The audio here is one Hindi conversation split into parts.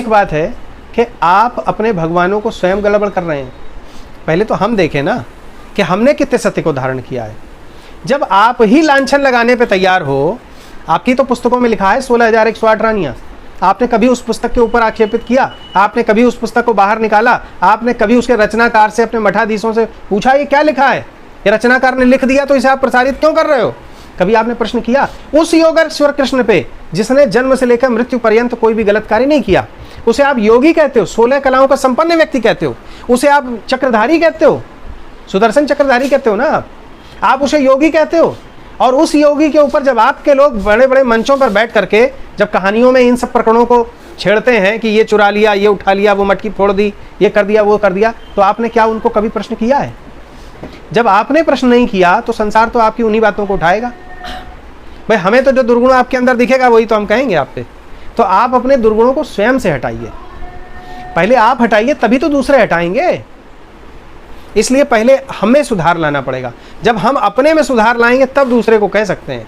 एक बात है कि आप अपने भगवानों को स्वयं गड़बड़ कर रहे हैं। पहले तो हम देखें ना कि हमने कितने सत्य को धारण किया है। जब आप ही लांछन लगाने पे तैयार हो, आपकी तो पुस्तकों में लिखा है 16,108 रानियां, आपने कभी उस पुस्तक के ऊपर आक्षेपित किया? आपने कभी उस पुस्तक को बाहर निकाला? आपने कभी उसके रचनाकार से, अपने मठाधीशों से पूछा ये क्या लिखा है? ये रचनाकार ने लिख दिया तो इसे आप प्रसारित क्यों कर रहे हो? कभी आपने प्रश्न किया उस योगेश्वर कृष्ण पे जिसने जन्म से लेकर मृत्यु पर्यंत कोई भी गलत कार्य नहीं किया? उसे आप योगी कहते हो, 16 कलाओं का संपन्न व्यक्ति कहते हो, उसे आप चक्रधारी कहते हो, सुदर्शन चक्रधारी कहते हो ना आप उसे योगी कहते हो। और उस योगी के ऊपर जब आपके लोग बड़े बड़े मंचों पर बैठ करके जब कहानियों में इन सब प्रकरणों को छेड़ते हैं कि ये चुरा लिया, ये उठा लिया, वो मटकी फोड़ दी, ये कर दिया, वो कर दिया, तो आपने क्या उनको कभी प्रश्न किया है? जब आपने प्रश्न नहीं किया तो संसार तो आपकी उन्हीं बातों को उठाएगा। भाई हमें तो जो दुर्गुण आपके अंदर दिखेगा वही तो हम कहेंगे आप पे। तो आप अपने दुर्गुणों को स्वयं से हटाइए, पहले आप हटाइए तभी तो दूसरे हटाएंगे। इसलिए पहले हमें सुधार लाना पड़ेगा। जब हम अपने में सुधार लाएंगे तब दूसरे को कह सकते हैं,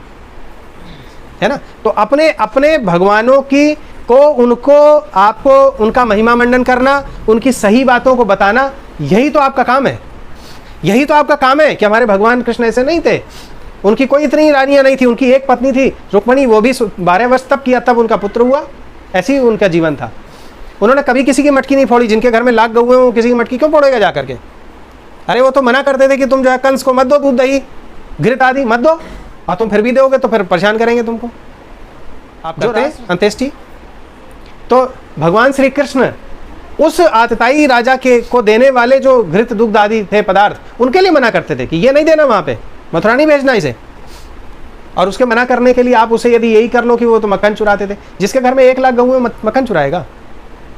है ना। तो अपने अपने भगवानों की को उनको आपको उनका महिमा मंडन करना, उनकी सही बातों को बताना, यही तो आपका काम है। यही तो आपका काम है कि हमारे भगवान कृष्ण ऐसे नहीं थे। उनकी कोई इतनी रानियां नहीं थी, उनकी एक पत्नी थी रुक्मणी, वो भी 12 वर्ष तब किया तब उनका पुत्र हुआ। ऐसी ही उनका जीवन था। उन्होंने कभी किसी की मटकी नहीं फोड़ी। जिनके घर में लाख गऊ हैं वो किसी की मटकी क्यों फोड़ेगा जा करके? अरे वो तो मना करते थे कि तुम जो है कंस को मत दो दूध दही घृत आदि मत दो, और तुम फिर भी दोगे तो फिर परेशान करेंगे तुमको। आप करते हैं अंत्येष्टि। तो भगवान श्री कृष्ण उस आतताई राजा के को देने वाले जो घृत दुग्ध आदि थे पदार्थ, उनके लिए मना करते थे कि ये नहीं देना, वहां पे मथुरा नहीं भेजना इसे। और उसके मना करने के लिए आप उसे यदि यही कर लो कि वो तो मक्खन चुराते थे। जिसके घर में 1 लाख गऊ है मक्खन चुराएगा?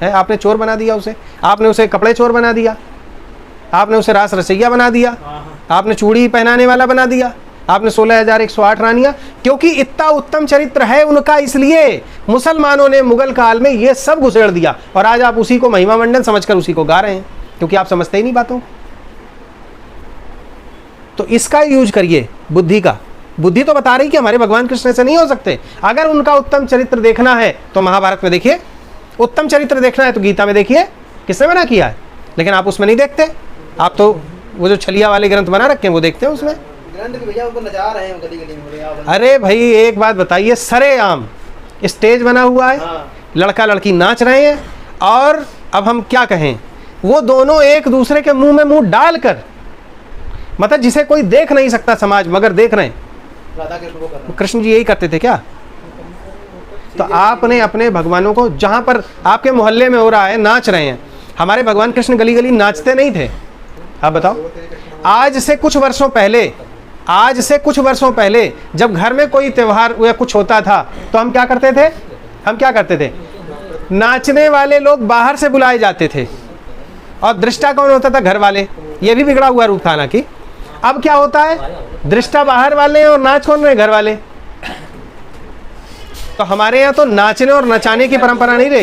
है आपने चोर बना दिया उसे, आपने उसे कपड़े चोर बना दिया, आपने उसे रास रसैया बना दिया, आपने चूड़ी पहनाने वाला बना दिया, आपने 16,108 रानियां। क्योंकि इतना उत्तम चरित्र है उनका, इसलिए मुसलमानों ने मुगल काल में ये सब घुसेड़ दिया। और आज आप उसी को महिमा मंडन समझकर उसी को गा रहे हैं, क्योंकि आप समझते ही नहीं बातों। तो इसका यूज करिए बुद्धि का। बुद्धि तो बता रही कि हमारे भगवान कृष्ण से नहीं हो सकते। अगर उनका उत्तम चरित्र देखना है तो महाभारत में देखिए, उत्तम चरित्र देखना है तो गीता में देखिए, किसने मना किया है? लेकिन आप उसमें नहीं देखते। आप तो वो जो छलिया वाले ग्रंथ बना रखे हैं वो देखते हैं उसमें। ग्रंथ भी भैया ऊपर नचा रहे हैं गली में। अरे भाई एक बात बताइए, सरेआम स्टेज बना हुआ है, लड़का लड़की नाच रहे हैं, और अब हम क्या कहें, वो दोनों एक दूसरे के मुंह में मुंह डालकर, मतलब जिसे कोई देख नहीं सकता समाज मगर देख रहे हैं। राधा कृष्ण को कर रहे हैं। कृष्ण जी यही करते थे क्या? तो आपने अपने भगवानों को, जहां पर आपके मोहल्ले में हो रहा है नाच रहे हैं, हमारे भगवान कृष्ण गली गली नाचते नहीं थे। आप बताओ, आज से कुछ वर्षों पहले जब घर में कोई त्योहार या कुछ होता था तो हम क्या करते थे? नाचने वाले लोग बाहर से बुलाए जाते थे, और दृष्टा कौन होता था? घर वाले। ये भी बिगड़ा हुआ रूप था ना कि अब क्या होता है, दृष्टा बाहर वाले और नाच कौन रहे? घर वाले। तो हमारे यहाँ तो नाचने और नचाने की परंपरा नहीं रही।